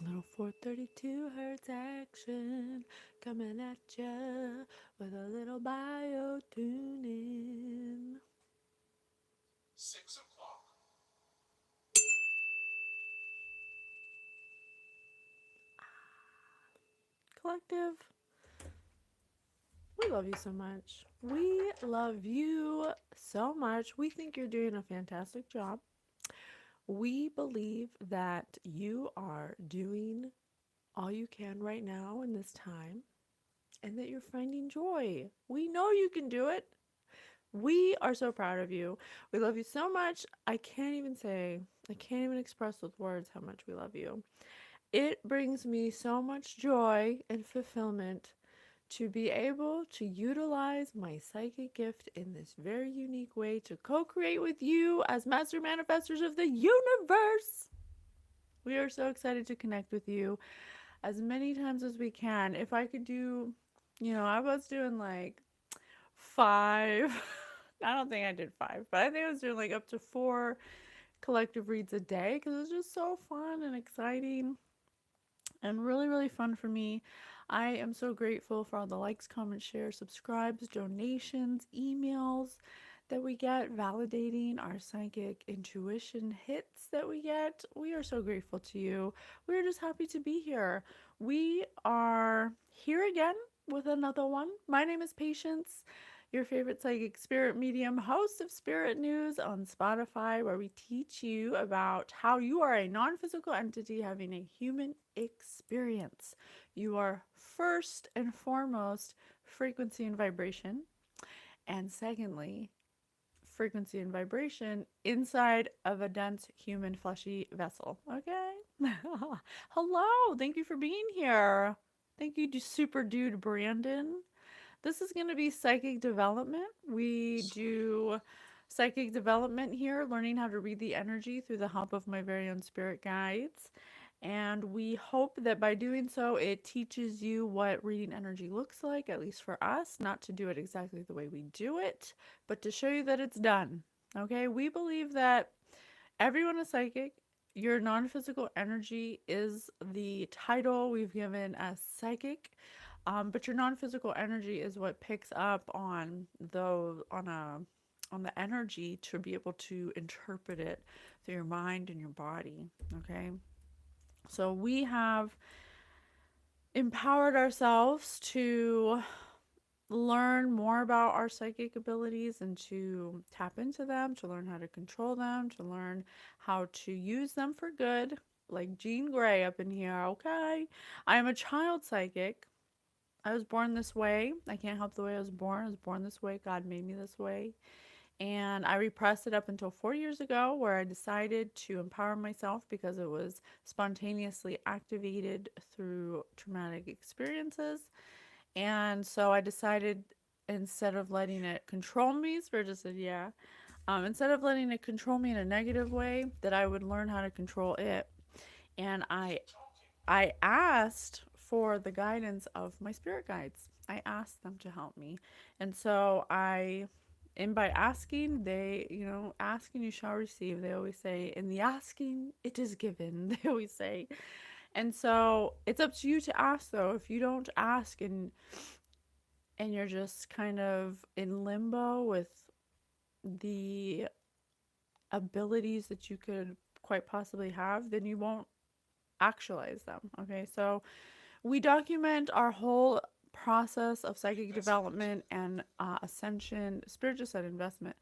Little 432 hertz action coming at ya with a little bio tuning. 6 o'clock. Collective, we love you so much. We love you so much. We think you're doing a fantastic job. We believe that you are doing all you can right now in this time and that you're finding joy. We know you can do it. We are so proud of you. We love you so much. I can't even express with words how much we love you. It brings me so much joy and fulfillment to be able to utilize my psychic gift in this very unique way to co create with you as master manifestors of the universe. We are so excited to connect with you as many times as we can. If I could do, I was doing like 5. I don't think I did 5, but I think I was doing like up to 4 collective reads a day because it was just so fun and exciting and really, really fun for me. I am so grateful for all the likes, comments, shares, subscribes, donations, emails that we get validating our psychic intuition hits that we get. We are so grateful to you. We are just happy to be here. We are here again with another one. My name is Patience, your favorite psychic spirit medium, host of Spirit News on Spotify, where we teach you about how you are a non physical entity having a human experience. You are first and foremost frequency and vibration, and secondly, frequency and vibration inside of a dense human fleshy vessel. Okay? Hello, thank you for being here. Thank you to Super Dude Brandon. This is going to be psychic development. We do psychic development here, learning how to read the energy through the help of my very own spirit guides. And we hope that by doing so, it teaches you what reading energy looks like, at least for us, not to do it exactly the way we do it, but to show you that it's done. Okay, we believe that everyone is psychic. Your non physical energy is the title we've given as psychic. But your non-physical energy is what picks up on the energy to be able to interpret it through your mind and your body. Okay, so we have empowered ourselves to learn more about our psychic abilities and to tap into them, to learn how to control them, to learn how to use them for good. Like Jean Grey up in here, okay? I am a child psychic. I was born this way. I can't help the way I was born. I was born this way. God made me this way. And I repressed it up until 4 years ago, where I decided to empower myself because it was spontaneously activated through traumatic experiences. And so I decided, instead of letting it control me, Spirit just said, yeah, instead of letting it control me in a negative way, that I would learn how to control it. And I asked for the guidance of my spirit guides. I asked them to help me. And so and by asking, asking you shall receive. They always say, in the asking, it is given. They always say. And so it's up to you to ask, though. If you don't ask and you're just kind of in limbo with the abilities that you could quite possibly have, then you won't actualize them. Okay, so we document our whole process of psychic development and ascension, Spirit just said investment,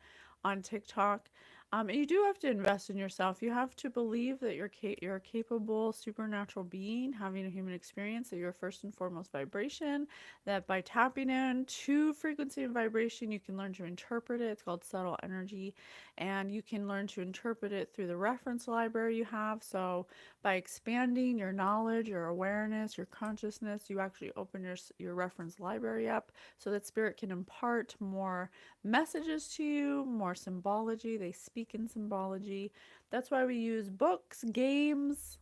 on TikTok. And you do have to invest in yourself. You have to believe that you're a capable supernatural being having a human experience, that you're first and foremost vibration, that by tapping into frequency and vibration, you can learn to interpret it. It's called subtle energy. And you can learn to interpret it through the reference library you have. So by expanding your knowledge, your awareness, your consciousness, you actually open your reference library up so that spirit can impart more messages to you, more symbology. They speak in symbology. That's why we use books, games,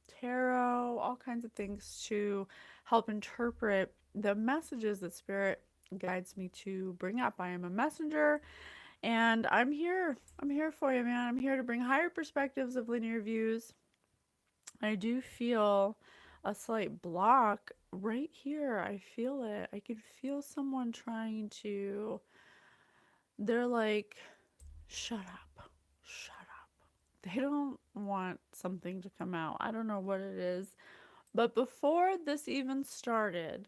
tarot, all kinds of things to help interpret the messages that spirit guides me to bring up. I am a messenger and I'm here. I'm here for you, man. I'm here to bring higher perspectives of linear views I do feel a slight block right here. I feel it. I can feel someone trying to, they're like, shut up, shut up. They don't want something to come out. I don't know what it is. But before I even started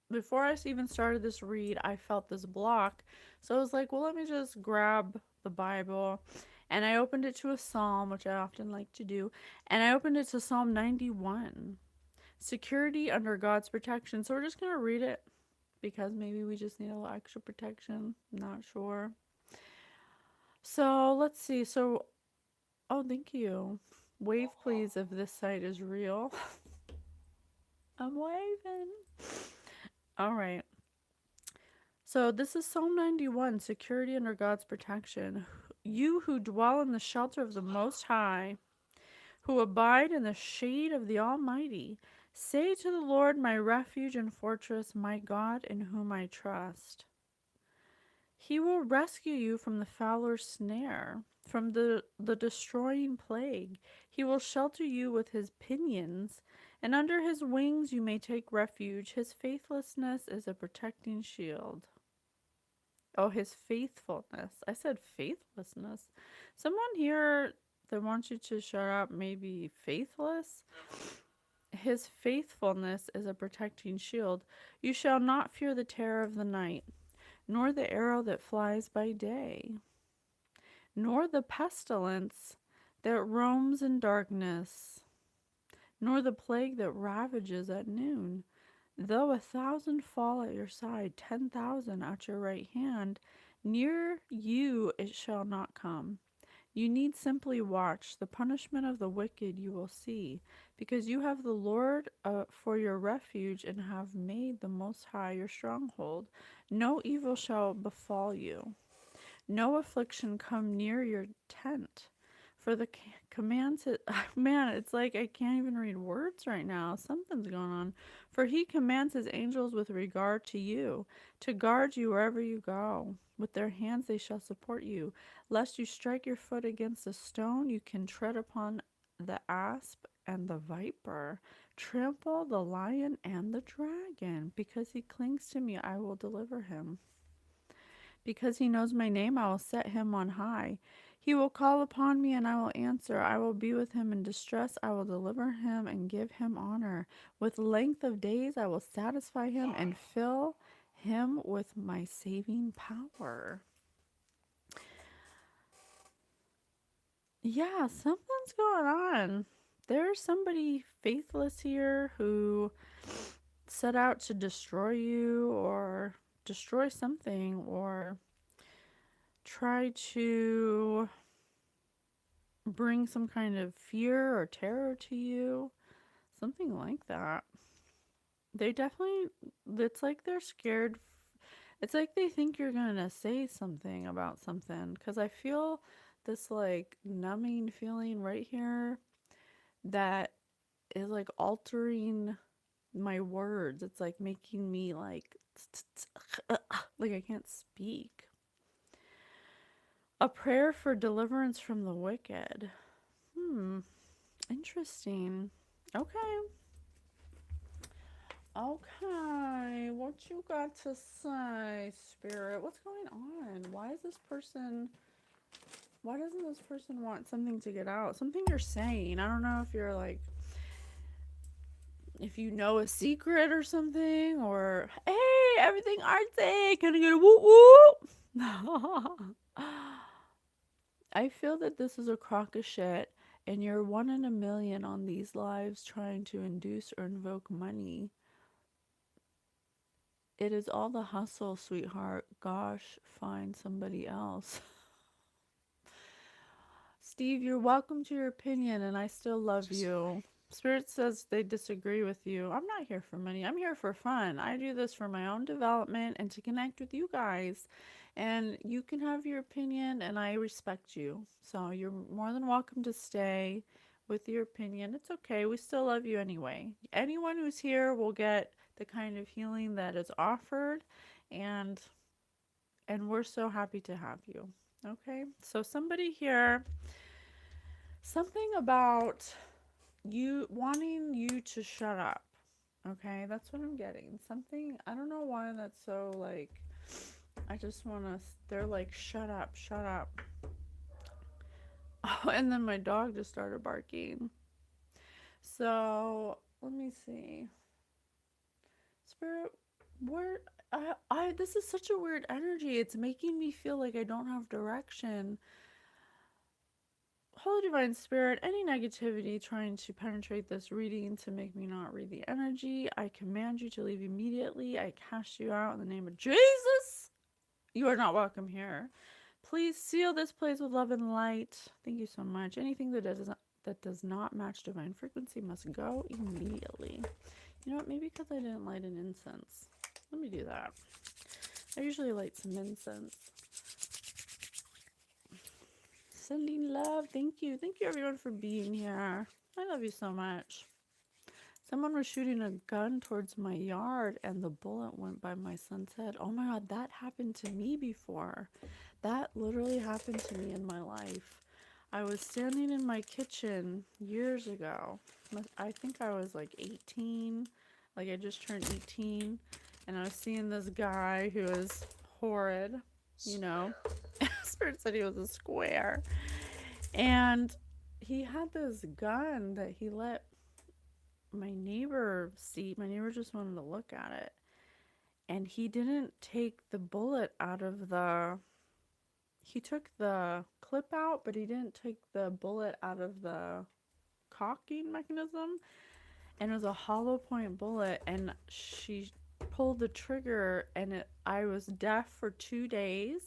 this read, I felt this block. So I was like, well, let me just grab the Bible. And I opened it to a psalm, which I often like to do. And I opened it to Psalm 91, security under God's protection. So we're just going to read it because maybe we just need a little extra protection. Not sure. So let's see. So, oh, thank you. Wave, please, if this site is real. I'm waving. All right. So this is Psalm 91, security under God's protection. You who dwell in the shelter of the Most High, who abide in the shade of the Almighty, say to the Lord, my refuge and fortress, my God in whom I trust. He will rescue you from the fowler's snare, from the destroying plague. He will shelter you with his pinions, and under his wings you may take refuge. His faithlessness is a protecting shield. Oh, his faithfulness. I said faithlessness. Someone here that wants you to shut up may be faithless. His faithfulness is a protecting shield. You shall not fear the terror of the night, nor the arrow that flies by day, nor the pestilence that roams in darkness, nor the plague that ravages at noon. Though 1,000 fall at your side, 10,000 at your right hand, near you it shall not come. You need simply watch. The punishment of the wicked you will see, because you have the Lord for your refuge and have made the Most High your stronghold. No evil shall befall you, no affliction come near your tent. For the commands, man, it's like I can't even read words right now. Something's going on. For he commands his angels with regard to you, to guard you wherever you go. With their hands they shall support you. Lest you strike your foot against a stone, you can tread upon the asp and the viper. Trample the lion and the dragon. Because he clings to me, I will deliver him. Because he knows my name, I will set him on high. He will call upon me, and I will answer. I will be with him in distress. I will deliver him and give him honor. With length of days, I will satisfy him and fill him with my saving power. Yeah, something's going on. There's somebody faithless here who set out to destroy you or destroy something or try to bring some kind of fear or terror to you. Something like that. They definitely, it's like they're scared. It's like they think you're going to say something about something. Because I feel this like numbing feeling right here that is like altering my words. It's like making me like I can't speak. A prayer for deliverance from the wicked. Interesting. Okay. Okay. What you got to say, Spirit? What's going on? Why doesn't this person want something to get out? Something you're saying. I don't know if you're like, if you know a secret or something, or hey, everything artsy, can I get a whoop whoop? I feel that this is a crock of shit, and you're one in a million on these lives trying to induce or invoke money. It is all the hustle, sweetheart. Gosh, find somebody else. Steve, you're welcome to your opinion, and I still love you. Spirit says they disagree with you. I'm not here for money. I'm here for fun. I do this for my own development and to connect with you guys. And you can have your opinion, and I respect you. So you're more than welcome to stay with your opinion. It's okay. We still love you anyway. Anyone who's here will get the kind of healing that is offered, and we're so happy to have you. Okay? So somebody here, something about you wanting you to shut up. Okay, that's what I'm getting. Something, I don't know why that's so like, I just want to, they're like, shut up, shut up. Oh, and then my dog just started barking. So, let me see. Spirit, where, this is such a weird energy. It's making me feel like I don't have direction. Holy Divine Spirit, any negativity trying to penetrate this reading to make me not read the energy, I command you to leave immediately. I cast you out in the name of Jesus. You are not welcome here. Please seal this place with love and light. Thank you so much. Anything that does not match divine frequency must go immediately. You know what? Maybe because I didn't light an incense. Let me do that. I usually light some incense. Sending love. Thank you. Thank you, everyone, for being here. I love you so much. Someone was shooting a gun towards my yard and the bullet went by my son's head. Oh my god, that happened to me before. That literally happened to me in my life. I was standing in my kitchen years ago. I think I was like 18. Like I just turned 18. And I was seeing this guy who was horrid, you know. Spirit said he was a square. And he had this gun that he let my neighbor see. My neighbor just wanted to look at it. And he didn't take the bullet out of the. He took the clip out, but he didn't take the bullet out of the cocking mechanism. And it was a hollow point bullet. And she pulled the trigger, and I was deaf for 2 days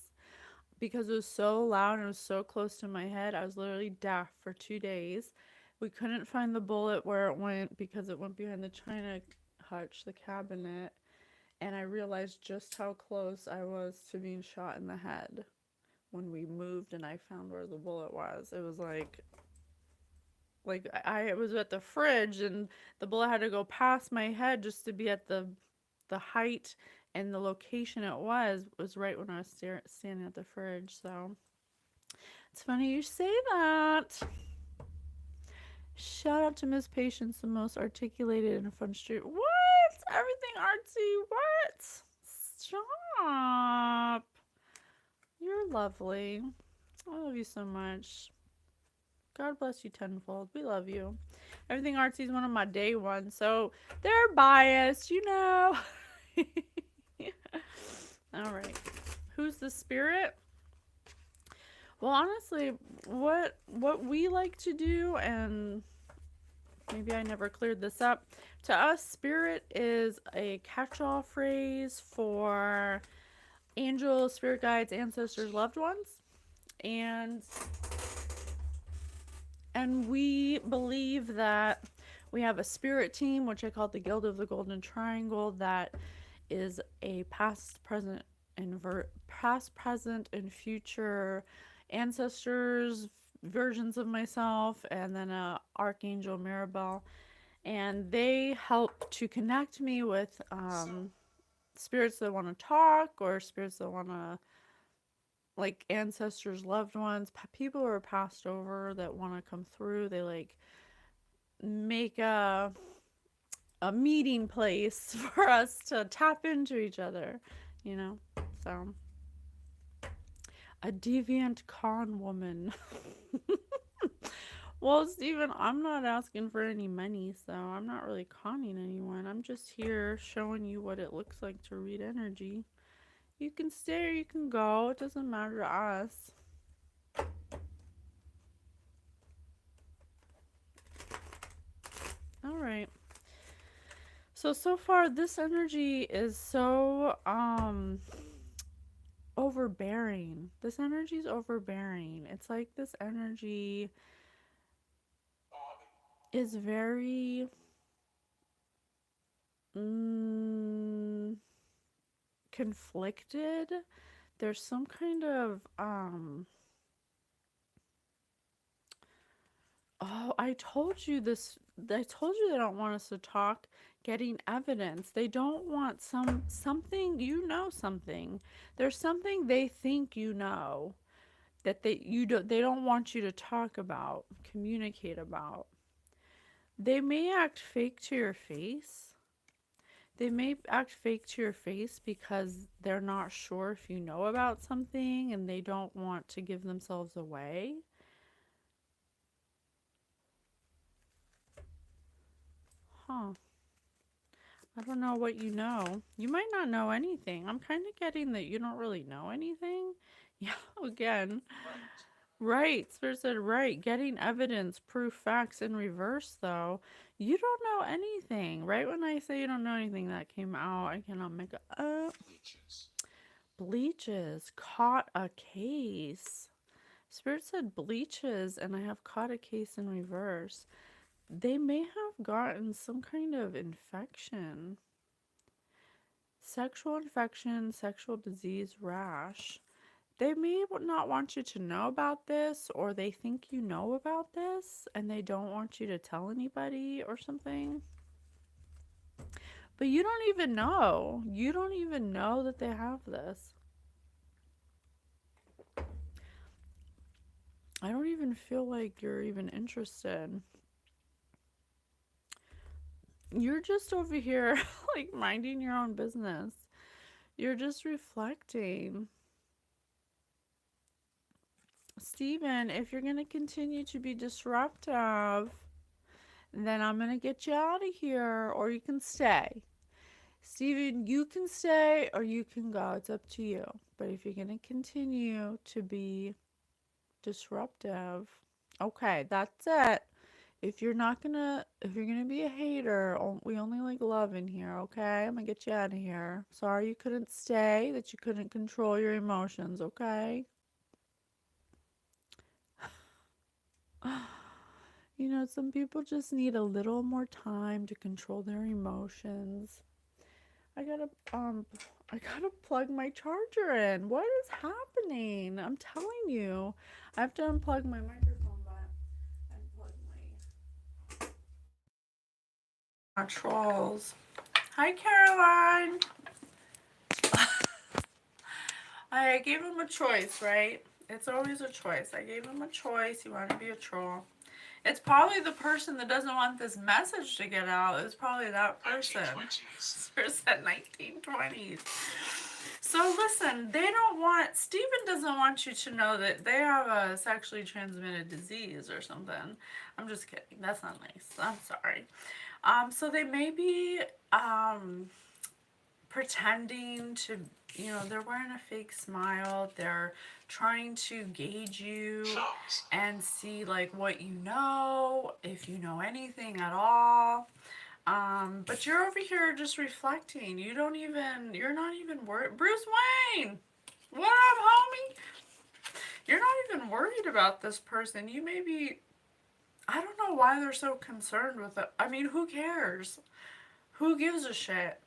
because it was so loud and it was so close to my head. I was literally deaf for 2 days. We couldn't find the bullet where it went because it went behind the china hutch, the cabinet. And I realized just how close I was to being shot in the head when we moved and I found where the bullet was. It was like I was at the fridge and the bullet had to go past my head just to be at the height and the location it was right when I was standing at the fridge. So it's funny you say that. Shout out to Miss Patience, the most articulated and fun street. What? Everything artsy? What? Stop. You're lovely. I love you so much. God bless you tenfold. We love you. Everything artsy is one of my day ones, so they're biased, you know. All right. Who's the spirit? Well, honestly, what we like to do, and maybe I never cleared this up. To us, spirit is a catch-all phrase for angels, spirit guides, ancestors, loved ones. And we believe that we have a spirit team, which I call the Guild of the Golden Triangle, that is a past, present, and future ancestors, versions of myself, and then a Archangel Mirabel, and they help to connect me with spirits that want to talk or spirits that want to like ancestors, loved ones, people who are passed over that want to come through. They like make a meeting place for us to tap into each other, you know. So a deviant con woman. Well, Stephen, I'm not asking for any money, so I'm not really conning anyone. I'm just here showing you what it looks like to read energy. You can stay or you can go. It doesn't matter to us. All right. So far this energy is so overbearing. This energy is overbearing. It's like this energy is very mm, conflicted. There's some kind of oh, I told you this. I told you they don't want us to talk getting evidence. They don't want something, you know, something. There's something they think you know that they don't want you to talk about, communicate about. They may act fake to your face. They may act fake to your face because they're not sure if you know about something and they don't want to give themselves away. Huh. I don't know what you know. You might not know anything. I'm kind of getting that you don't really know anything. Yeah, again. Right. Spirit said, right. Getting evidence, proof, facts in reverse, though. You don't know anything. Right when I say you don't know anything, that came out. I cannot make it up. Bleaches. Caught a case. Spirit said bleaches, and I have caught a case in reverse. They may have gotten some kind of infection. Sexual infection, sexual disease, rash. They may not want you to know about this, or they think you know about this and they don't want you to tell anybody or something. But you don't even know. You don't even know that they have this. I don't even feel like you're even interested. You're just over here, like, minding your own business. You're just reflecting. Steven, if you're going to continue to be disruptive, then I'm going to get you out of here, or you can stay. Steven, you can stay or you can go. It's up to you. But if you're going to continue to be disruptive, okay, that's it. If you're gonna be a hater, we only like love in here, okay? I'm gonna get you out of here. Sorry you couldn't stay, that you couldn't control your emotions, okay? You know, some people just need a little more time to control their emotions. I gotta um I gotta plug my charger in. What is happening? I'm telling you. I have to unplug my microphone, but unplug my trolls. Hi Caroline. I gave him a choice, right? It's always a choice. I gave him a choice. He wanted to be a troll. It's probably the person that doesn't want this message to get out. It's probably that person. 1920s. So listen, they don't want, Stephen doesn't want you to know that they have a sexually transmitted disease or something. I'm just kidding. That's not nice. I'm sorry. So they may be pretending to, they're wearing a fake smile. They're trying to gauge you and see like what you know, if you know anything at all. But you're over here just reflecting. You're not even worried. Bruce Wayne! What up, homie? You're not even worried about this person. You may be, I don't know why they're so concerned with it. I mean, who cares? Who gives a shit?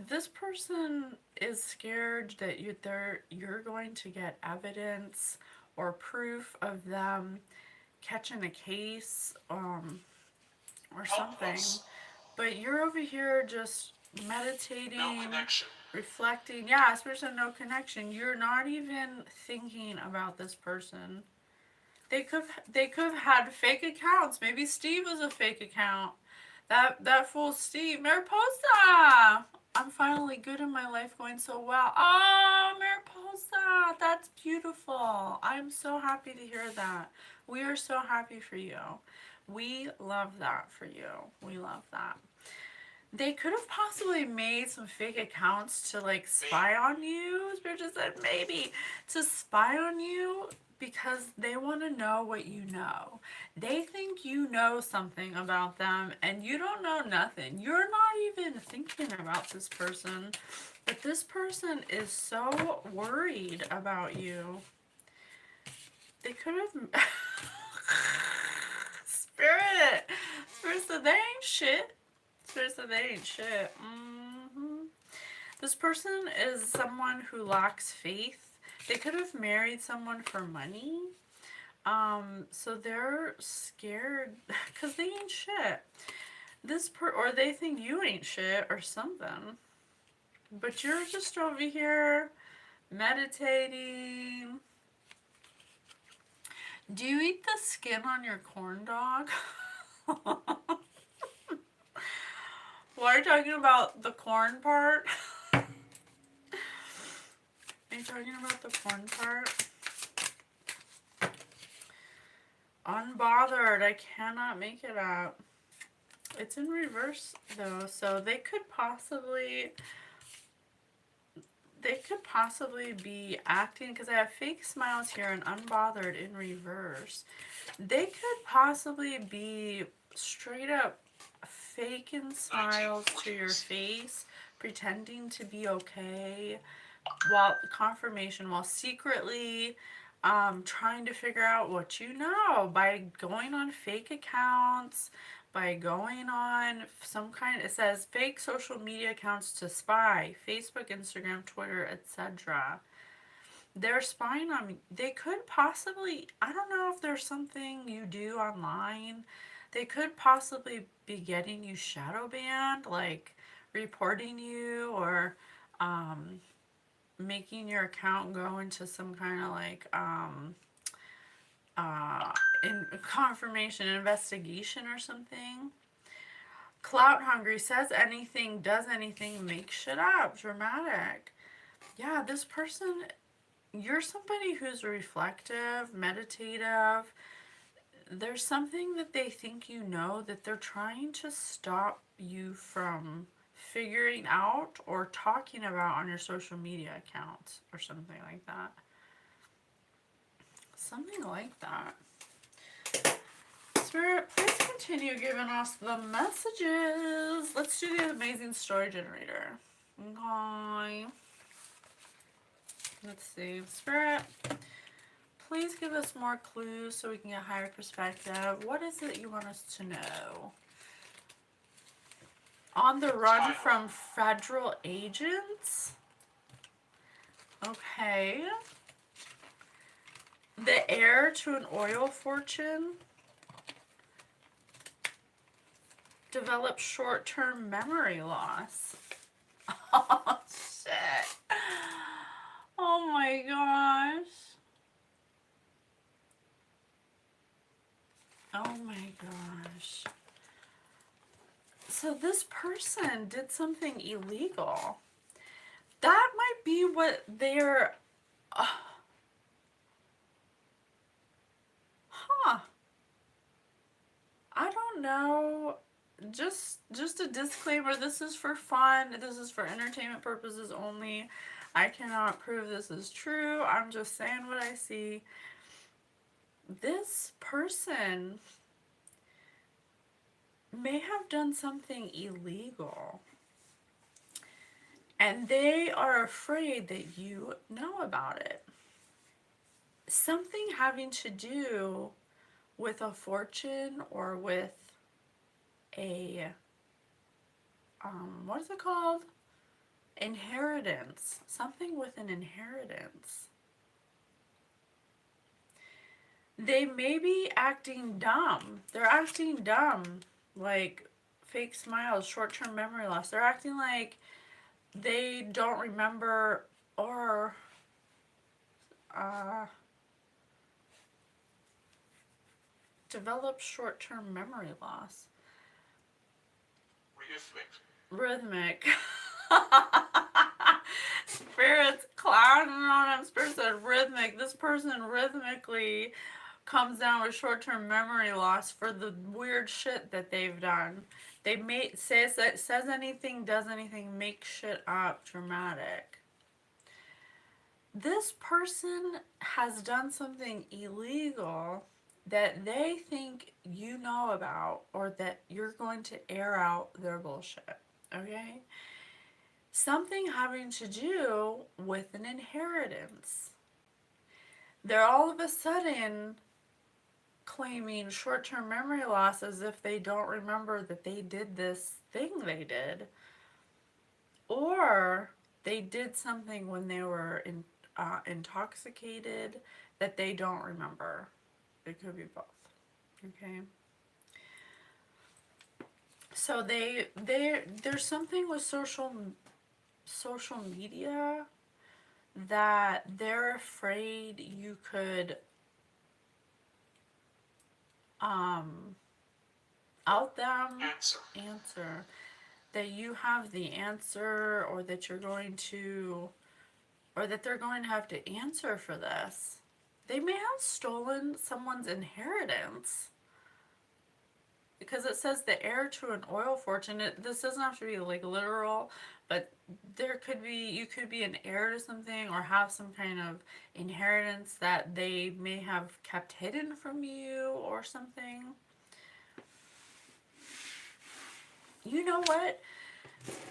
This person is scared that you're going to get evidence or proof of them catching a case, or something. But you're over here just meditating, no connection, reflecting. Yeah, this person, no connection. You're not even thinking about this person. They could have had fake accounts. Maybe Steve was a fake account. That fool Steve. Mariposa! I'm finally good in my life, going so well. Oh, Mariposa! That's beautiful. I'm so happy to hear that. We are so happy for you. We love that for you. We love that. They could have possibly made some fake accounts to like spy on you. Spirit just said maybe to spy on you because they want to know what you know. They think you know something about them and you don't know nothing. You're not even thinking about this person, but this person is so worried about you. They could have Spirit. Spirit said they ain't shit. Spirit said they ain't shit. This person is someone who lacks faith. They could have married someone for money. So they're scared because they ain't shit. Or they think you ain't shit or something. But you're just over here meditating. Do you eat the skin on your corn dog? Why are you talking about the corn part? Are you talking about the corn part? Unbothered. I cannot make it out. It's in reverse though, so they could possibly be acting, because I have fake smiles here and unbothered in reverse. They could possibly be straight up faking smiles to your face, pretending to be okay, while secretly trying to figure out what you know by going on fake accounts, by going on some kind, it says fake social media accounts to spy, Facebook, Instagram, Twitter, etc. They're spying on me. They could possibly, I don't know if there's something you do online. They could possibly be getting you shadow banned, like reporting you, or um, making your account go into some kind of like uh, confirmation investigation or something. Clout hungry, says anything, does anything, makes shit up, dramatic. Yeah, this person, you're somebody who's reflective, meditative. There's something that they think you know that they're trying to stop you from figuring out or talking about on your social media accounts or something like that. Something like that. Spirit, please continue giving us the messages. Let's do the amazing story generator. Okay. Let's see. Spirit, please give us more clues so we can get higher perspective. What is it you want us to know? On the run from federal agents? Okay. The heir to an oil fortune develops short-term memory loss. Oh, shit. Oh my gosh. Oh my gosh. So this person did something illegal. That might be what they're... huh. I don't know. Just a disclaimer, this is for fun. This is for entertainment purposes only. I cannot prove this is true. I'm just saying what I see. This person may have done something illegal, and they are afraid that you know about it. Something having to do with a fortune or with a, what is it called? Inheritance. Something with an inheritance. They may be acting dumb. They're acting dumb. Like fake smiles, short-term memory loss. They're acting like they don't remember, or develop short-term memory loss. Rhythmic. Spirits clowning on him. Spirit said rhythmic. This person rhythmically comes down with short-term memory loss for the weird shit that they've done. They says anything, does anything, make shit up, dramatic. This person has done something illegal that they think you know about, or that you're going to air out their bullshit. Okay? Something having to do with an inheritance. They're all of a sudden claiming short-term memory loss as if they don't remember that they did this thing they did, or they did something when they were intoxicated that they don't remember. It could be both. Okay. So there's something with social media that they're afraid you could um, out them answer, that you have the answer, or that you're going to, or that they're going to have to answer for this. They may have stolen someone's inheritance, because it says the heir to an oil fortune. This doesn't have to be like literal, but there could be, you could be an heir to something or have some kind of inheritance that they may have kept hidden from you or something. You know what?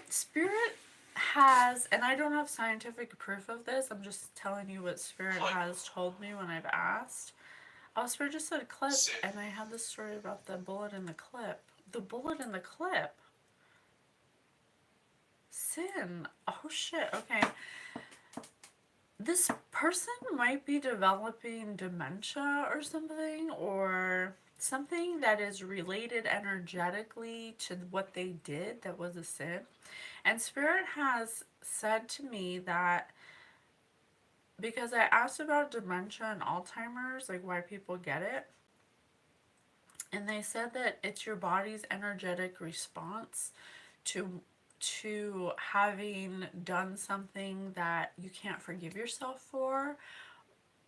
Spirit has, and I don't have scientific proof of this, I'm just telling you what Spirit has told me when I've asked. Oh, Spirit just said clip, and I had this story about the bullet in the clip. The bullet in the clip. Sin. Oh shit, okay. This person might be developing dementia or something that is related energetically to what they did that was a sin. And Spirit has said to me that, because I asked about dementia and Alzheimer's, like why people get it, and they said that it's your body's energetic response to having done something that you can't forgive yourself for,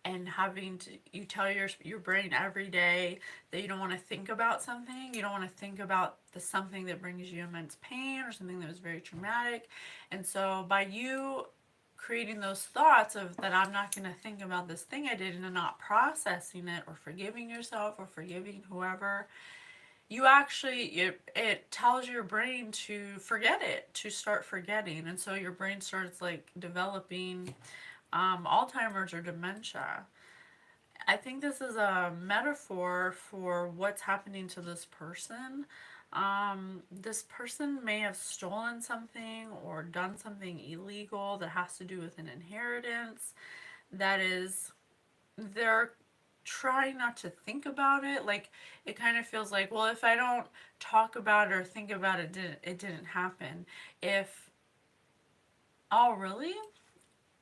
and having to, you tell your brain every day that you don't want to think about something, you don't want to think about the something that brings you immense pain or something that was very traumatic. And so by you creating those thoughts of that, I'm not going to think about this thing I did, and not processing it or forgiving yourself or forgiving whoever, you actually, it tells your brain to forget it, to start forgetting. And so your brain starts like developing Alzheimer's or dementia. I think this is a metaphor for what's happening to this person. This person may have stolen something or done something illegal that has to do with an inheritance. That is, they're trying not to think about it. Like, it kind of feels like, well, if I don't talk about it or think about it, it didn't happen. If, oh, really?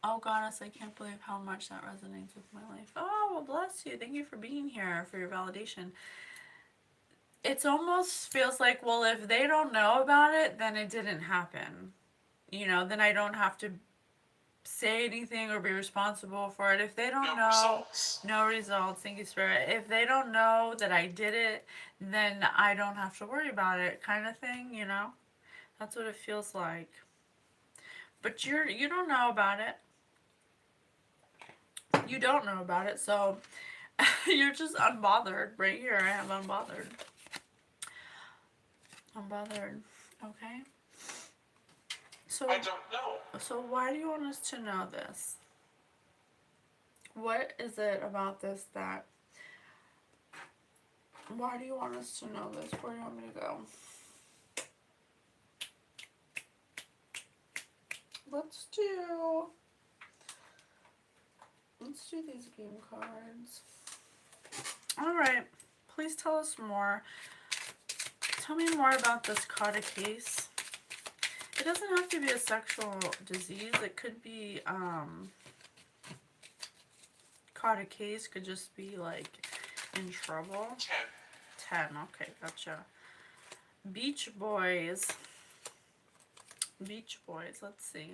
Oh, goddess, I can't believe how much that resonates with my life. Oh, well, bless you. Thank you for being here, for your validation. It's almost feels like, well, if they don't know about it, then it didn't happen. You know, then I don't have to say anything or be responsible for it. If they don't know, results. No results. Thank you, Spirit. If they don't know that I did it, then I don't have to worry about it, kind of thing, you know? That's what it feels like. But you don't know about it. You don't know about it, so you're just unbothered. Right here, I have unbothered. Unbothered. Okay? So I don't know. So why do you want us to know this? What is it about this that... Why do you want us to know this? Where do you want me to go? Let's do these game cards. Alright. Please tell us more. Tell me more about this Kata case. It doesn't have to be a sexual disease. It could be, Kata case could just be like in trouble. 10. Okay, gotcha. Beach Boys. Beach Boys, let's see.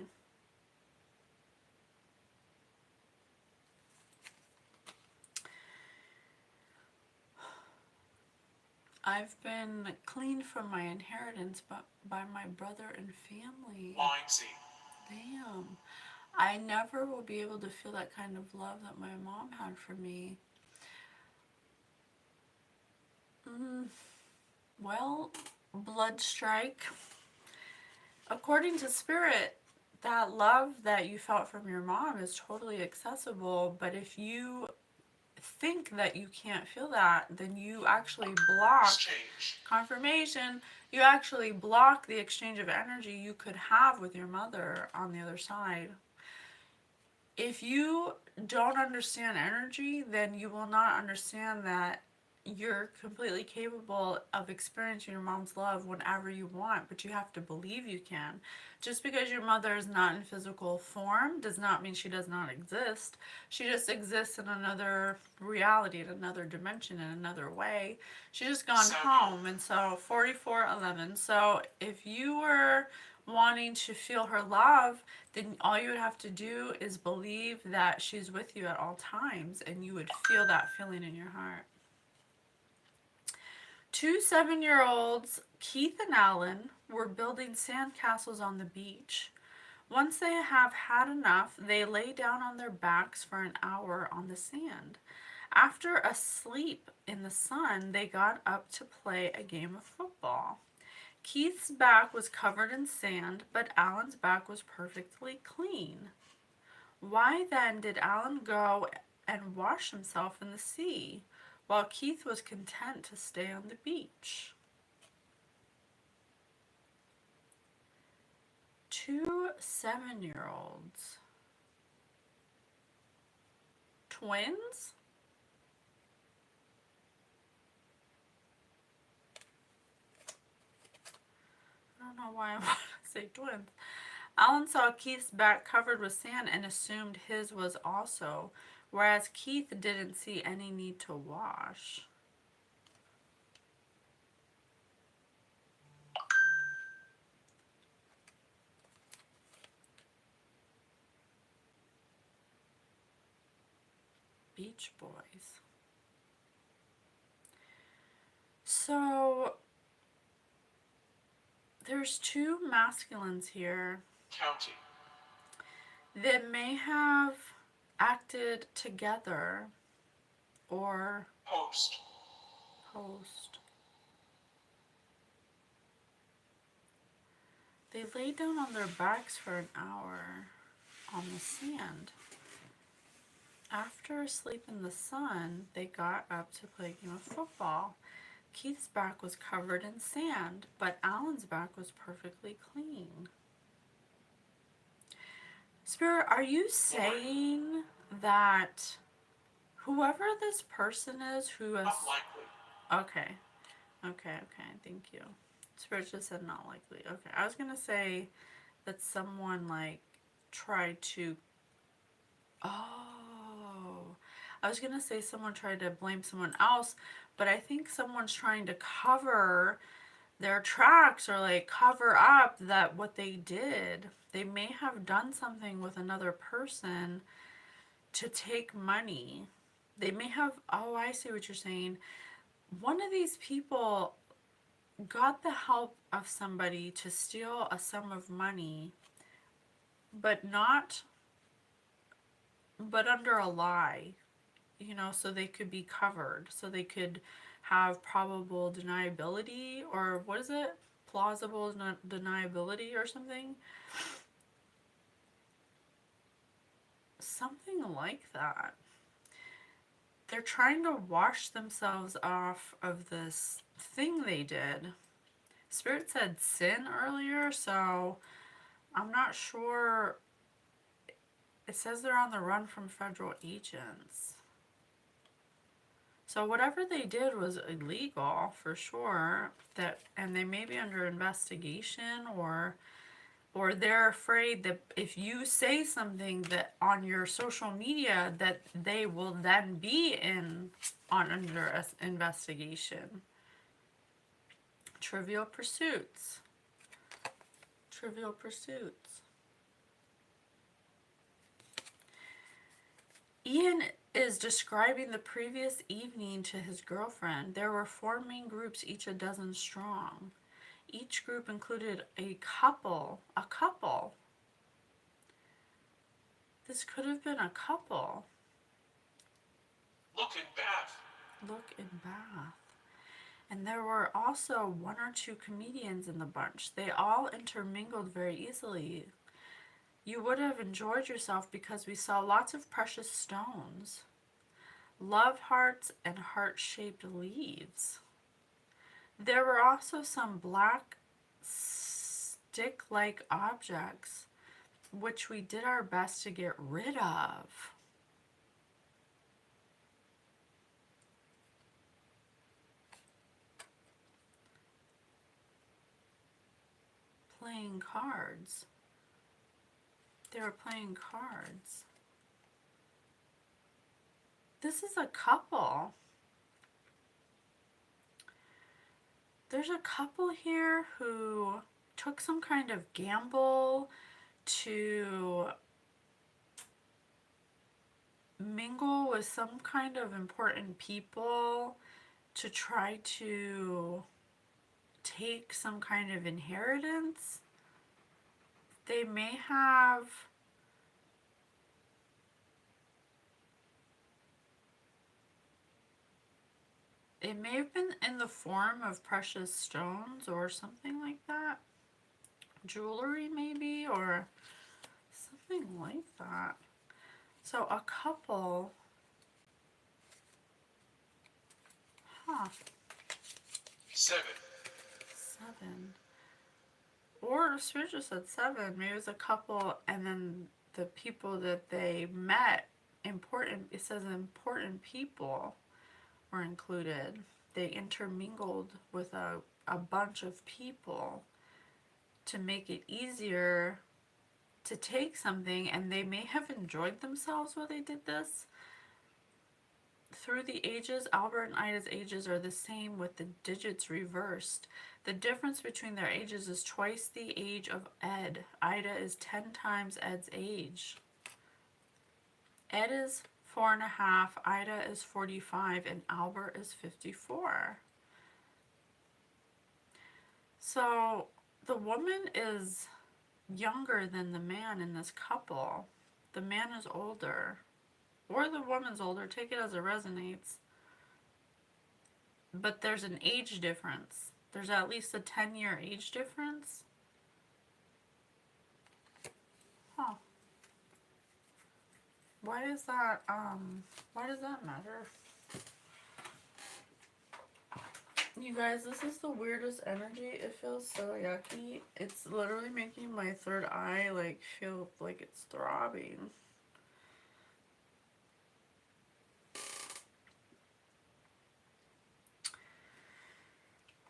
I've been cleaned from my inheritance by my brother and family. Damn. I never will be able to feel that kind of love that my mom had for me. Well, blood strike. According to Spirit, that love that you felt from your mom is totally accessible, but if you think that you can't feel that, then you actually block confirmation. You actually block the exchange of energy you could have with your mother on the other side. If you don't understand energy, then you will not understand that you're completely capable of experiencing your mom's love whenever you want, but you have to believe you can. Just because your mother is not in physical form does not mean she does not exist. She just exists in another reality, in another dimension, in another way. She's just gone home. And so 4411. So if you were wanting to feel her love, then all you would have to do is believe that she's with you at all times, and you would feel that feeling in your heart. Two 7-year-olds, Keith and Alan, were building sandcastles on the beach. Once they have had enough, they lay down on their backs for an hour on the sand. After a sleep in the sun, they got up to play a game of football. Keith's back was covered in sand, but Alan's back was perfectly clean. Why then did Alan go and wash himself in the sea, while Keith was content to stay on the beach? Two 7-year-olds. Twins? I don't know why I want to say twins. Alan saw Keith's back covered with sand and assumed his was also, whereas Keith didn't see any need to wash. Beach Boys. So there's two masculines here County. that may have acted together or Post. post. They laid down on their backs for an hour on the sand. After a sleep in the sun, they got up to play a game of football. Keith's back was covered in sand, but Alan's back was perfectly clean. Spirit, are you saying that whoever this person is who has... Unlikely. Okay, thank you. Spirit just said not likely. Okay, I was gonna say that someone like tried to... Oh, I was gonna say someone tried to blame someone else, but I think someone's trying to cover their tracks or like cover up that what they did. They may have done something with another person to take money. They may have... Oh, I see what you're saying. One of these people got the help of somebody to steal a sum of money, but under a lie, so they could be covered, so they could have probable deniability, or what is it? Plausible deniability or something? Something like that. They're trying to wash themselves off of this thing they did. Spirit said sin earlier, so I'm not sure. It says they're on the run from federal agents. So whatever they did was illegal for sure. And they may be under investigation, or they're afraid that if you say something that on your social media that they will then be under investigation. Trivial Pursuits. Ian is describing the previous evening to his girlfriend. There were 4 main groups, each a dozen strong. Each group included a couple. This could have been a couple. Look in Bath. And there were also 1 or 2 comedians in the bunch. They all intermingled very easily. You would have enjoyed yourself because we saw lots of precious stones, love hearts, and heart-shaped leaves. There were also some black stick-like objects, which we did our best to get rid of. playing cards. They were playing cards. This is a couple. There's a couple here who took some kind of gamble to mingle with some kind of important people to try to take some kind of inheritance. They may have it may have been in the form of precious stones or something like that. Jewelry maybe, or something like that. So a couple, huh, 7, 7. Or Spirit just said 7. Maybe it was a couple, and then the people that they met, important, it says important people were included. They intermingled with a bunch of people to make it easier to take something, and they may have enjoyed themselves while they did this. Through the ages, Albert and Ida's ages are the same with the digits reversed. The difference between their ages is twice the age of Ed. Ida is 10 times Ed's age. Ed is 4.5, Ida is 45, and Albert is 54. So the woman is younger than the man in this couple. The man is older. Or the woman's older, take it as it resonates. But there's an age difference. There's at least a 10-year age difference. Huh. Why does that matter? You guys, this is the weirdest energy. It feels so yucky. It's literally making my third eye like feel like it's throbbing.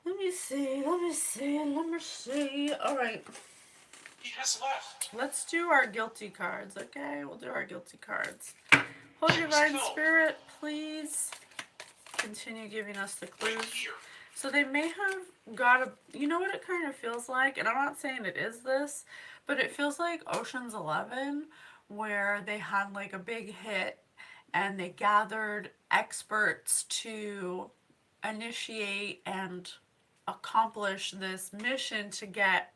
Let me see. All right. he has left. Let's do our guilty cards, okay? We'll do our guilty cards. Holy Divine Spirit, please continue giving us the clues. So they may have got you know what it kind of feels like? And I'm not saying it is this, but it feels like Ocean's 11, where they had like a big hit and they gathered experts to initiate and accomplish this mission to get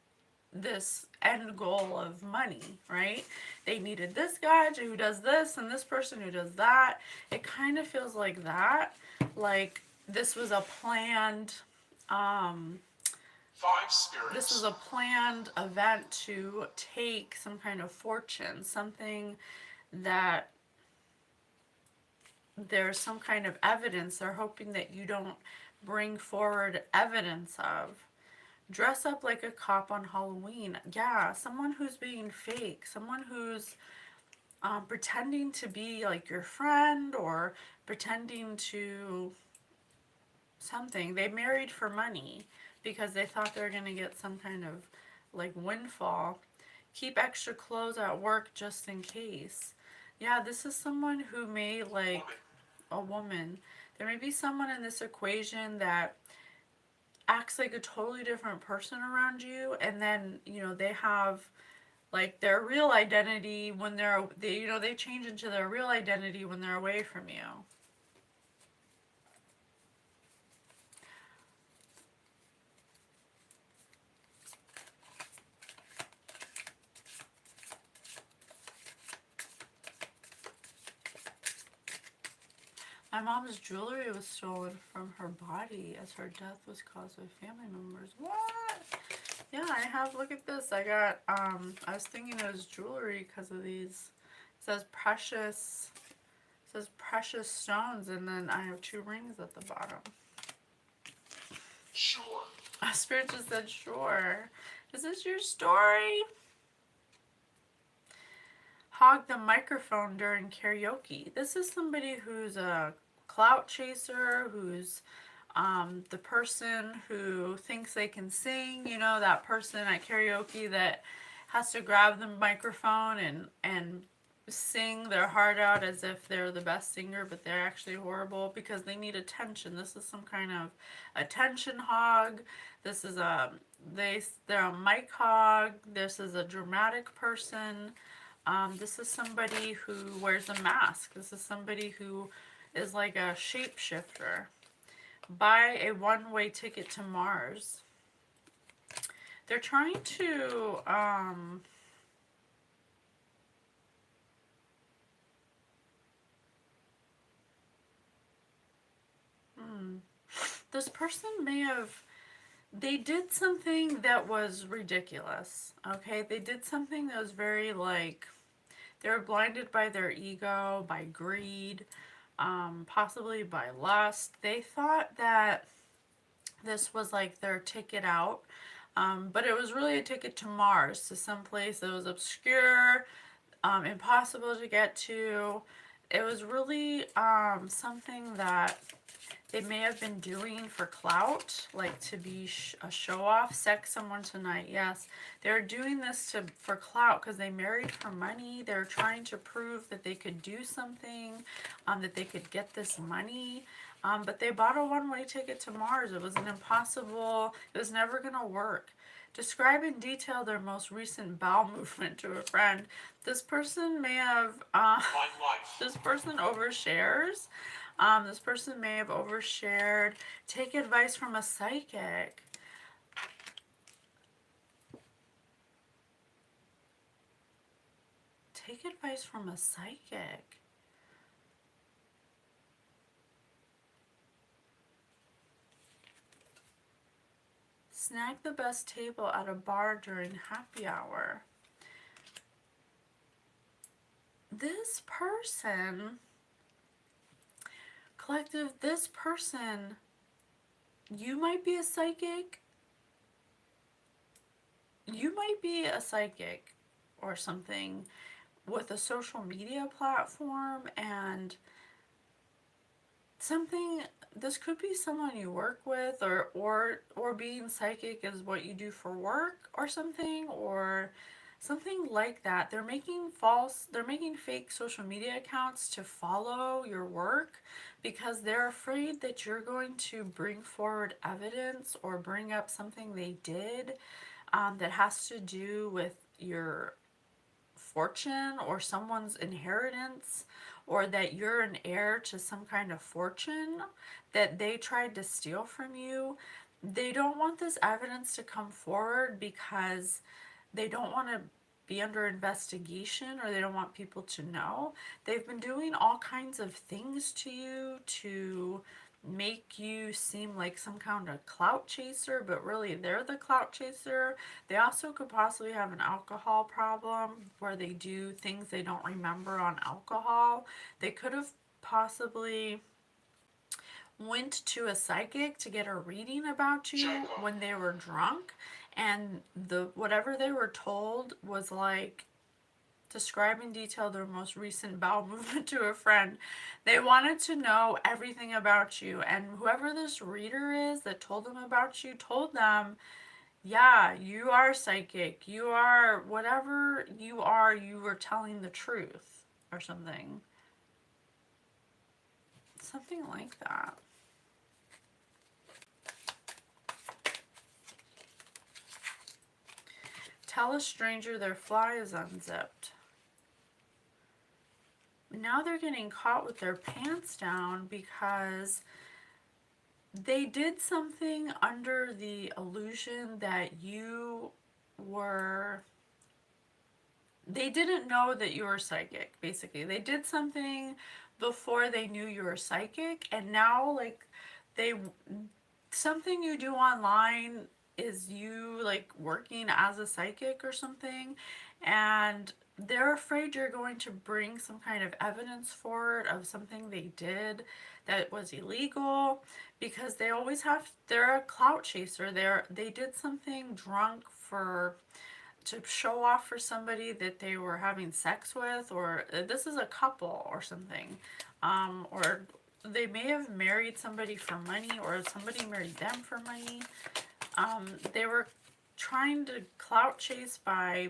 this end goal of money, right? They needed this guy who does this and this person who does that. It kind of feels like that. Like this was a planned 5 spirits. this was a planned event to take some kind of fortune, something that there's some kind of evidence. They're hoping that you don't bring forward evidence of. Dress up like a cop on Halloween. Yeah, someone who's being fake, someone who's pretending to be like your friend or pretending to something. They married for money because they thought they were going to get some kind of like windfall. Keep extra clothes at work just in case. Yeah, this is someone who may like a woman. There may be someone in this equation that acts like a totally different person around you, and then you know they have like their real identity when they change into their real identity when they're away from you. My mom's jewelry was stolen from her body as her death was caused by family members. What? Yeah, I have, look at this. I got, I was thinking it was jewelry because of these. It says precious stones, and then I have 2 rings at the bottom. Sure. Spirit just said, sure. Is this your story? Hog the microphone during karaoke. This is somebody who's a clout chaser, who's The person who thinks they can sing, you know, that person at karaoke that has to grab the microphone and sing their heart out as if they're the best singer, but they're actually horrible because they need attention. This is some kind of attention hog. This is a they're a mic hog. This is a dramatic person. This is somebody who wears a mask. This is somebody who is like a shapeshifter. Buy a one-way ticket to Mars. They're trying to this person may have, they did something that was ridiculous. Okay, they did something that was very like, they were blinded by their ego, by greed, possibly by lust. They thought that this was like their ticket out, but it was really a ticket to Mars, to some place that was obscure, impossible to get to. It was really something that they may have been doing for clout, like to be a show-off. Sex someone tonight, yes. They're doing this for clout because they married for money. They're trying to prove that they could do something, that they could get this money. But they bought a one-way ticket to Mars. It was an impossible, it was never going to work. Describe in detail their most recent bowel movement to a friend. This person may have, this person overshares. This person may have overshared. Take advice from a psychic. Take advice from a psychic. Snag the best table at a bar during happy hour. This person, collective, this person, you might be a psychic. You might be a psychic or something with a social media platform, and something, this could be someone you work with, or being psychic is what you do for work or something, or something like that. They're making fake social media accounts to follow your work because they're afraid that you're going to bring forward evidence or bring up something they did that has to do with your fortune or someone's inheritance, or that you're an heir to some kind of fortune that they tried to steal from you. They don't want this evidence to come forward because they don't want to be under investigation, or they don't want people to know. They've been doing all kinds of things to you to make you seem like some kind of clout chaser, but really they're the clout chaser. They also could possibly have an alcohol problem where they do things they don't remember on alcohol. They could have possibly went to a psychic to get a reading about you when they were drunk, and whatever they were told was like, describe in detail their most recent bowel movement to a friend. They wanted to know everything about you, and whoever this reader is that told them about you told them, yeah, you are psychic, you are whatever you are, you were telling the truth or something like that. Tell a stranger their fly is unzipped. Now they're getting caught with their pants down because they did something under the illusion that they didn't know that you were psychic, basically. They did something before they knew you were psychic, and now, like, something you do online is you, like, working as a psychic or something, and they're afraid you're going to bring some kind of evidence forward of something they did that was illegal, because they're a clout chaser. They did something drunk to show off for somebody that they were having sex with, or this is a couple or something, or they may have married somebody for money, or somebody married them for money. They were trying to clout chase by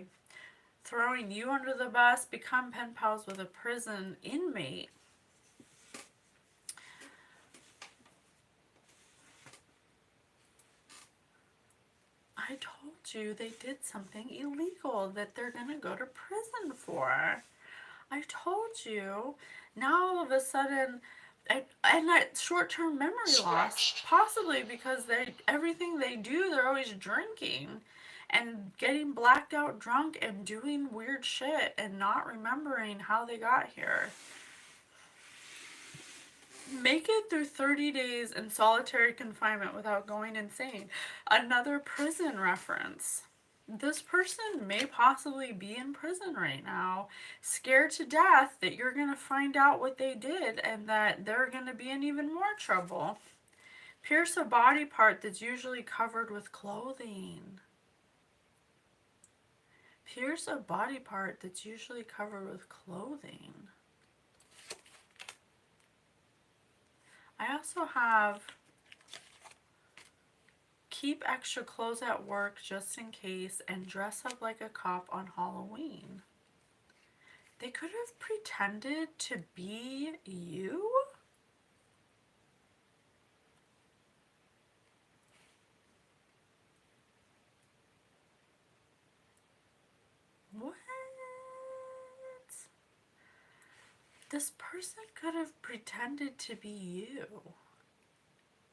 throwing you under the bus, become pen pals with a prison inmate. I told you they did something illegal that they're going to go to prison for. I told you. Now all of a sudden, and that short-term memory loss, possibly because everything they do, they're always drinking and getting blacked out drunk and doing weird shit and not remembering how they got here. Make it through 30 days in solitary confinement without going insane. Another prison reference. This person may possibly be in prison right now, scared to death that you're going to find out what they did and that they're going to be in even more trouble. Pierce a body part that's usually covered with clothing. Pierce a body part that's usually covered with clothing. I also have keep extra clothes at work just in case and dress up like a cop on Halloween. They could have pretended to be you? What? This person could have pretended to be you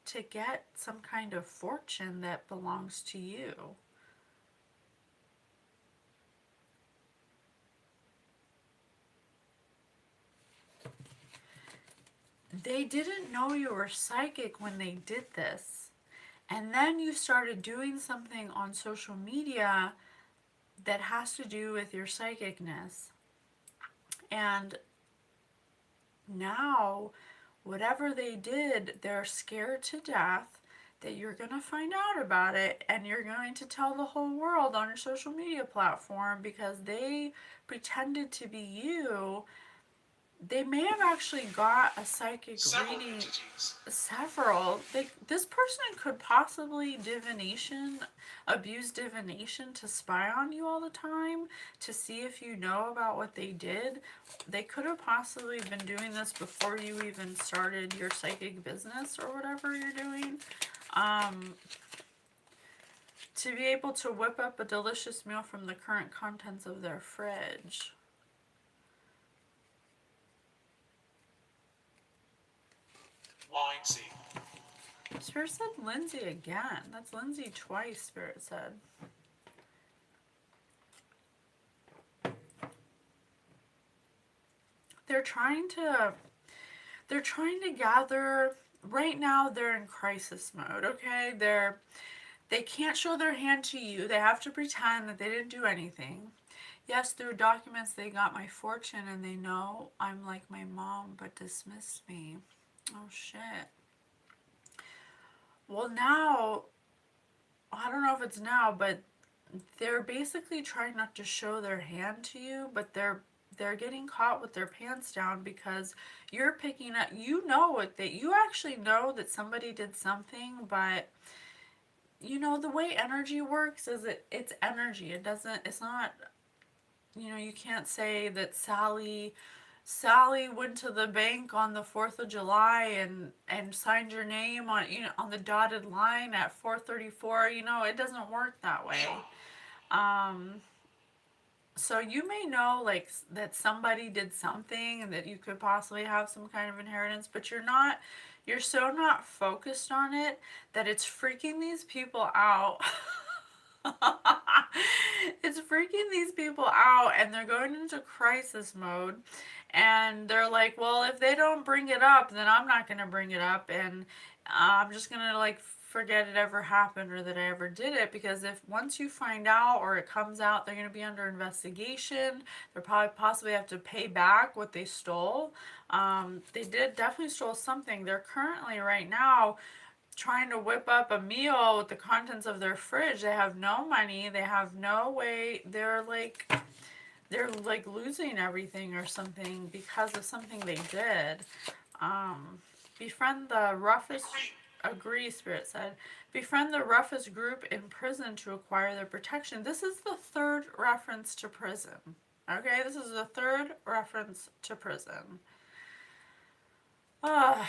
to get some kind of fortune that belongs to you. They didn't know you were psychic when they did this. And then you started doing something on social media that has to do with your psychicness. And now, whatever they did, they're scared to death that you're going to find out about it and you're going to tell the whole world on your social media platform because they pretended to be you. They may have actually got a psychic reading. Several. This person could possibly abuse divination to spy on you all the time, to see if you know about what they did. They could have possibly been doing this before you even started your psychic business or whatever you're doing. To be able to whip up a delicious meal from the current contents of their fridge. Lindsay. Spirit said Lindsay again. That's Lindsay twice, Spirit said. They're trying to gather. Right now they're in crisis mode, okay? They can't show their hand to you. They have to pretend that they didn't do anything. Yes, through documents they got my fortune and they know I'm like my mom but dismissed me. Oh shit. Well, now, I don't know if it's now, but they're basically trying not to show their hand to you, but they're getting caught with their pants down because you're picking up, you actually know that somebody did something, but you know, the way energy works is it's energy. It's not, you can't say that Sally went to the bank on the 4th of July and signed your name on the dotted line at 4:34. It doesn't work that way. So you may know that somebody did something and that you could possibly have some kind of inheritance, but you're so not focused on it that it's freaking these people out. It's freaking these people out and they're going into crisis mode and they're like, well, if they don't bring it up, then I'm not going to bring it up and I'm just going to forget it ever happened or that I ever did it, because if once you find out or it comes out, they're going to be under investigation. They'll probably possibly have to pay back what they stole. They did definitely stole something. They're currently right now trying to whip up a meal with the contents of their fridge. They have no money. They have no way. They're losing everything or something because of something they did. Befriend the roughest. Agree, Spirit said. Befriend the roughest group in prison to acquire their protection. This is the third reference to prison. Okay, this is the third reference to prison. Have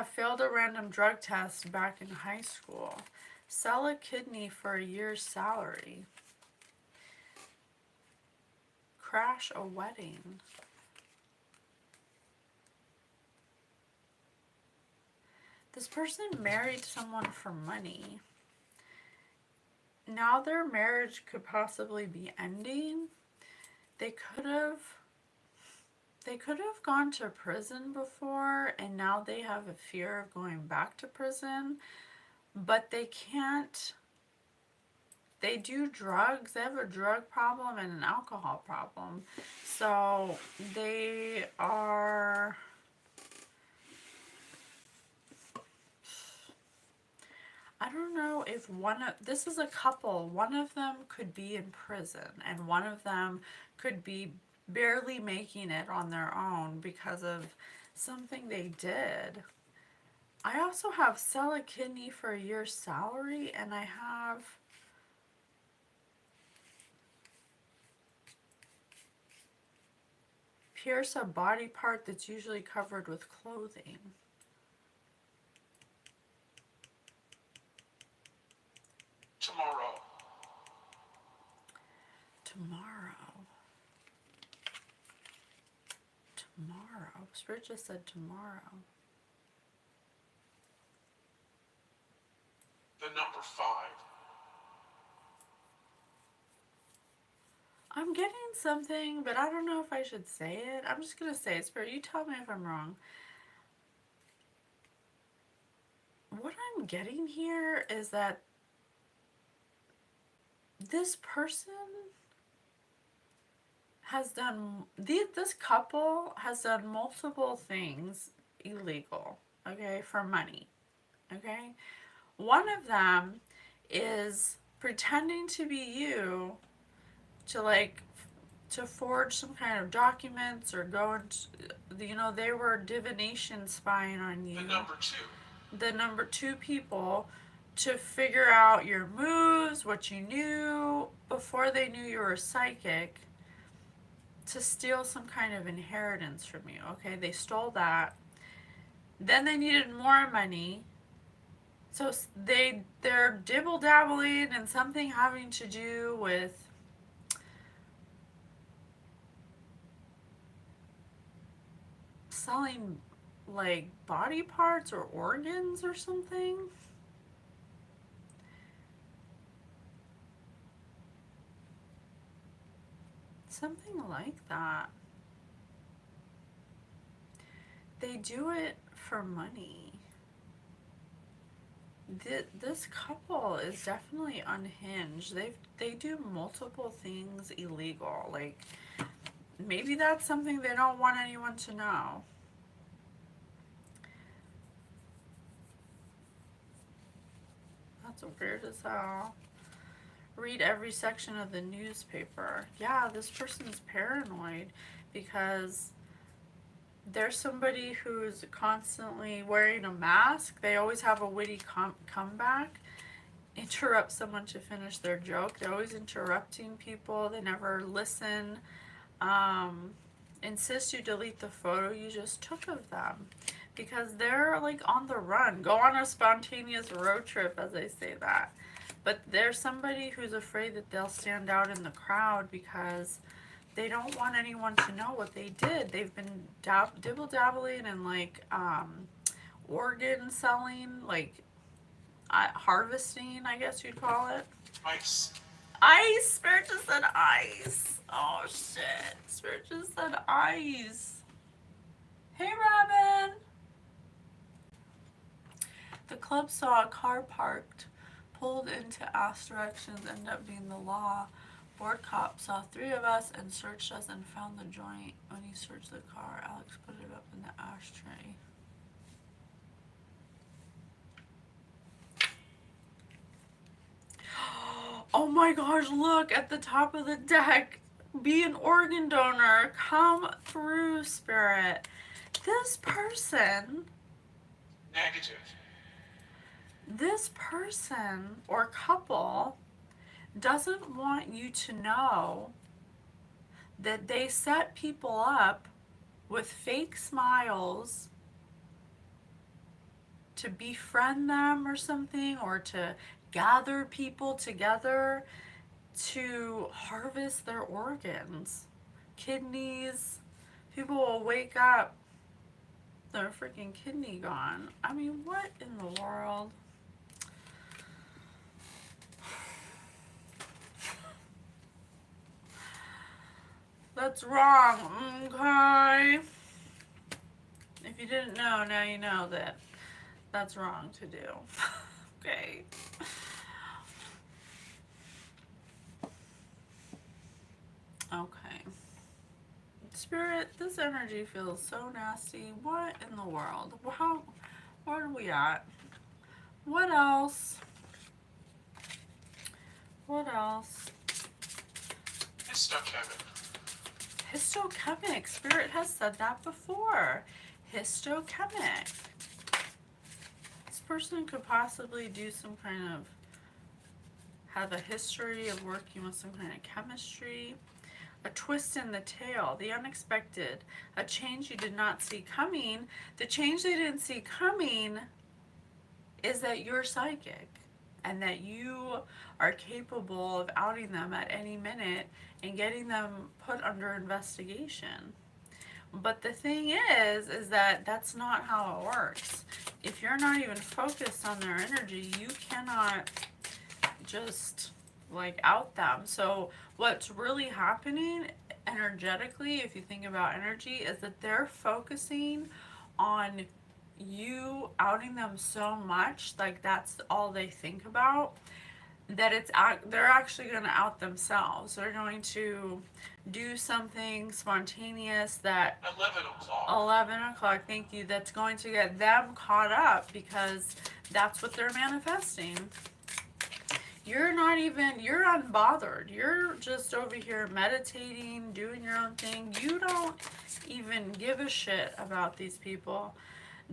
failed a random drug test back in high school. Sell a kidney for a year's salary. Crash a wedding. This person married someone for money. Now their marriage could possibly be ending. They could have gone to prison before, and now they have a fear of going back to prison, but they can't. They do drugs. They have a drug problem and an alcohol problem. So they are... I don't know if this is a couple. One of them could be in prison, and one of them could be barely making it on their own because of something they did. I also have sell a kidney for a year's salary, and I have pierce a body part that's usually covered with clothing. Tomorrow. Spirit just said tomorrow. The number 5. I'm getting something, but I don't know if I should say it. I'm just going to say it. Spirit, you tell me if I'm wrong. What I'm getting here is that this person has done, this couple has done multiple things illegal, okay, for money, okay? One of them is pretending to be you to forge some kind of documents or go into, they were divination spying on you. The number 2. The number 2 people to figure out your moves, what you knew before they knew you were psychic, to steal some kind of inheritance from you. Okay, they stole that. Then they needed more money. So they're dibble-dabbling in something having to do with selling like body parts or organs or something. Something like that. They do it for money. This couple is definitely unhinged. They do multiple things illegal. Like, maybe that's something they don't want anyone to know. That's weird as hell. Read every section of the newspaper. Yeah, this person's paranoid because there's somebody who's constantly wearing a mask. They always have a witty comeback. Interrupt someone to finish their joke. They're always interrupting people. They never listen. Insist you delete the photo you just took of them because they're like on the run. Go on a spontaneous road trip, as I say that. But there's somebody who's afraid that they'll stand out in the crowd because they don't want anyone to know what they did. They've been dibble-dabbling and like organ selling, like harvesting, I guess you'd call it. Ice. Ice! Spirit just said ice. Oh shit. Spirit just said ice. Hey, Robin! The club saw a car parked, pulled into ass directions, ended up being the law. Board cop saw 3 of us and searched us and found the joint. When he searched the car, Alex put it up in the ashtray. Oh my gosh, look at the top of the deck. Be an organ donor. Come through, Spirit. This person, Negative. this person or couple doesn't want you to know that they set people up with fake smiles to befriend them or something, or to gather people together to harvest their organs, kidneys. People will wake up, their freaking kidney gone. I mean, what in the world? That's wrong, okay? If you didn't know, now you know that that's wrong to do. Okay. Okay. Spirit, this energy feels so nasty. What in the world? How, where are we at? What else? What else? Histochemic. Histochemic. Spirit has said that before. Histochemic. This person could possibly do some kind of, have a history of working with some kind of chemistry. A twist in the tail, the unexpected, a change you did not see coming. The change they didn't see coming is that you're psychic and that you are capable of outing them at any minute and getting them put under investigation. But the thing is that that's not how it works. If you're not even focused on their energy, you cannot just like out them. So what's really happening energetically, if you think about energy, is that they're focusing on you outing them so much, like that's all they think about, that they're actually going to out themselves. They're going to do something spontaneous that 11 o'clock. 11 o'clock, thank you, that's going to get them caught up, because that's what they're manifesting. You're not even, you're unbothered. You're just over here meditating, doing your own thing. You don't even give a shit about these people.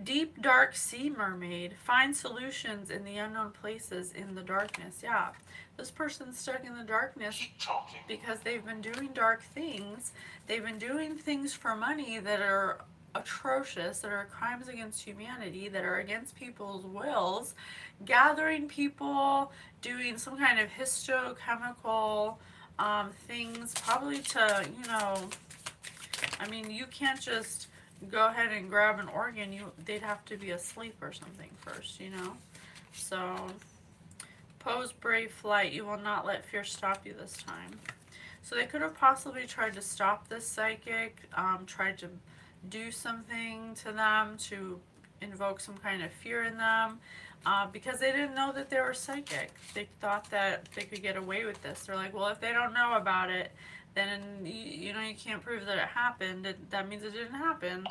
Deep, dark sea mermaid. Find solutions in the unknown places in the darkness. Yeah, this person's stuck in the darkness Keep talking. because they've been doing dark things. They've been doing things for money that are atrocious, that are crimes against humanity, that are against people's wills, gathering people, doing some kind of histochemical things, probably to, you know, I mean, you can't just go ahead and grab an organ. They'd have to be asleep or something first, you know. So pose brave flight. You will not let fear stop you this time. So they could have possibly tried to stop this psychic, tried to do something to them to invoke some kind of fear in them, because they didn't know that they were psychic. They thought that they could get away with this. They're like, well, if they don't know about it, then you know, you can't prove that it happened. That means it didn't happen.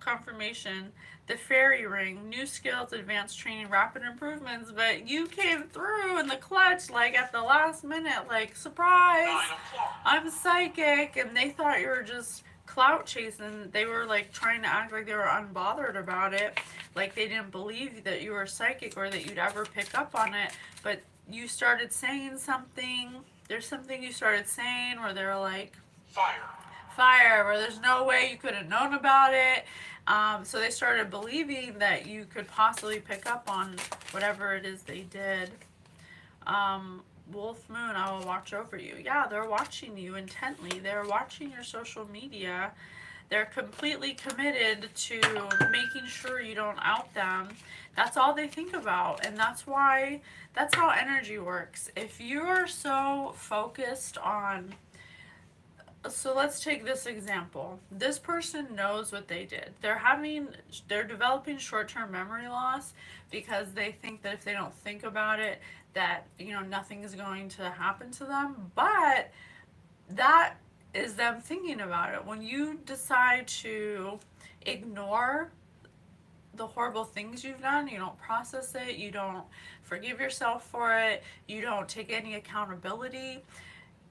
Confirmation. The fairy ring. New skills, advanced training, rapid improvements. But you came through in the clutch, like at the last minute, like, surprise! 9 o'clock. I'm psychic. And they thought you were just clout chasing. They were like trying to act like they were unbothered about it. Like they didn't believe that you were psychic or that you'd ever pick up on it. But you started saying something. There's something you started saying where they were like, Fire. where there's no way you could have known about it. So they started believing that you could possibly pick up on whatever it is they did. Wolf Moon, I will watch over you. Yeah, they're watching you intently. They're watching your social media. They're completely committed to making sure you don't out them. That's all they think about. And that's why, that's how energy works. If you are so focused on, so let's take this example. This person knows what they did. They're developing short-term memory loss because they think that if they don't think about it, that, you know, nothing is going to happen to them. But that is them thinking about it. When you decide to ignore the horrible things you've done, you don't process it, you don't forgive yourself for it, you don't take any accountability,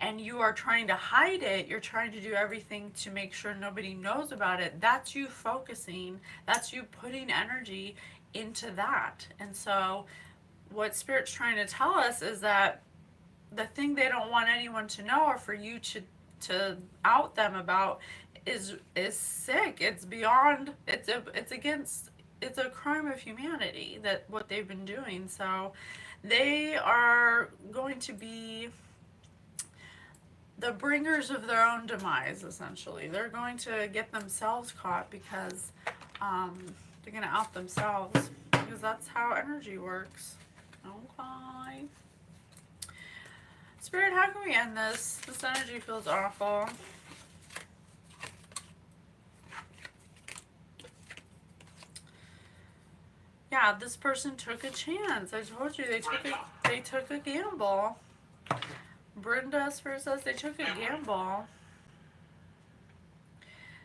and you are trying to hide it, you're trying to do everything to make sure nobody knows about it, that's you focusing, that's you putting energy into that. And so what Spirit's trying to tell us is that the thing they don't want anyone to know or for you to out them about is sick. It's beyond, it's against, it's a crime of humanity, that what they've been doing. So they are going to be the bringers of their own demise, essentially. They're going to get themselves caught because they're going to out themselves, because that's how energy works. Okay. Spirit, how can we end this? This energy feels awful. Yeah, this person took a chance. I told you they took a gamble. Brenda Spirit says they took a gamble.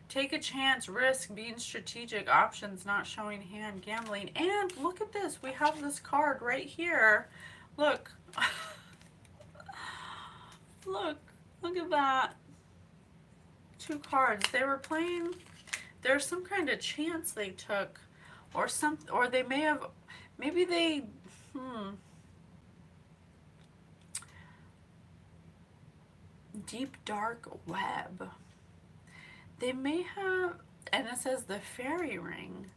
Take a chance, risk, being strategic, options, not showing hand, gambling. And look at this. We have this card right here. Look. Look at that. 2 cards. They were playing, there's some kind of chance they took, or they may have, maybe they, deep dark web. They may have, and it says the fairy ring.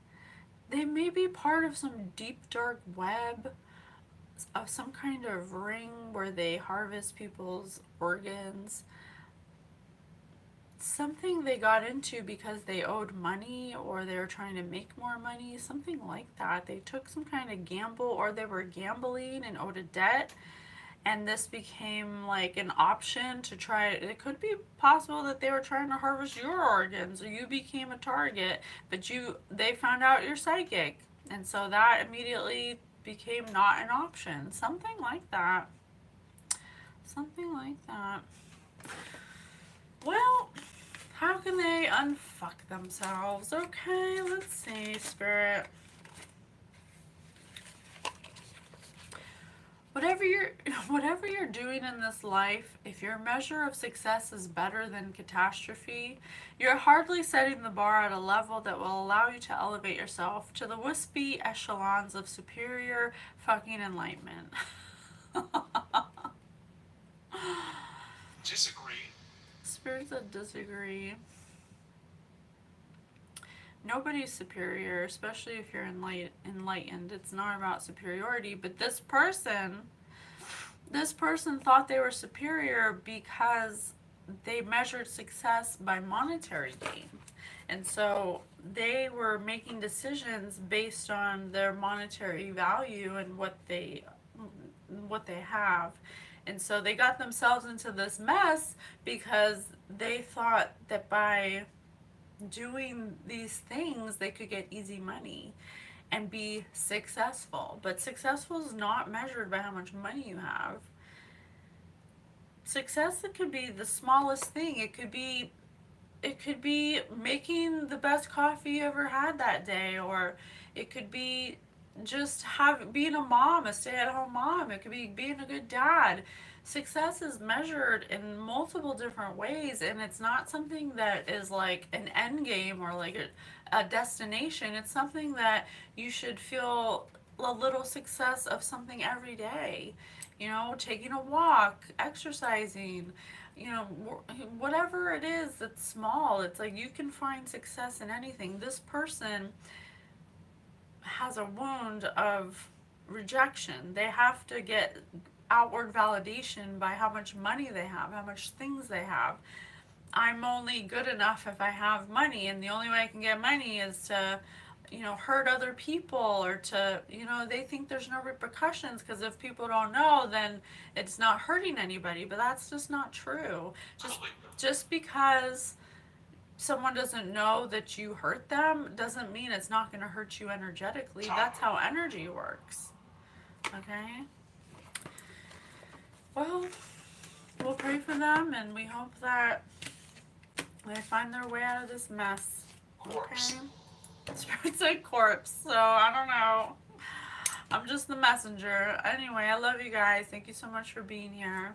They may be part of some deep dark web of some kind of ring where they harvest people's organs. Something they got into because they owed money, or they were trying to make more money, something like that. They took some kind of gamble, or they were gambling and owed a debt, and this became like an option to try. It could be possible that they were trying to harvest your organs, or you became a target, but they found out you're psychic, and so that immediately became not an option. Something like that. Something like that. Well, how can they unfuck themselves? Okay, let's see, Spirit. Whatever you're doing in this life, if your measure of success is better than catastrophe, you're hardly setting the bar at a level that will allow you to elevate yourself to the wispy echelons of superior fucking enlightenment. Disagree. Spirits that disagree. Nobody's superior, especially if you're enlightened. It's not about superiority, but this person thought they were superior because they measured success by monetary gain. And so they were making decisions based on their monetary value and what they have. And so they got themselves into this mess because they thought that by doing these things they could get easy money and be successful. But successful is not measured by how much money you have. Success, it could be the smallest thing. It could be making the best coffee you ever had that day, or it could be just being a mom, a stay-at-home mom. It could be being a good dad. Success is measured in multiple different ways, and it's not something that is like an end game or like a destination. It's something that you should feel a little success of something every day. You know, taking a walk, exercising, you know, whatever it is that's small. It's like you can find success in anything. This person has a wound of rejection. They have to get outward validation by how much money they have, how much things they have. I'm only good enough if I have money, and the only way I can get money is to, you know, hurt other people, or to, you know, they think there's no repercussions because if people don't know, then it's not hurting anybody. But that's just not true. Just because someone doesn't know that you hurt them doesn't mean it's not going to hurt you energetically. That's how energy works. Okay? Well, we'll pray for them, and we hope that they find their way out of this mess. Corpse. Okay? Spirit said corpse, so I don't know. I'm just the messenger. Anyway, I love you guys. Thank you so much for being here.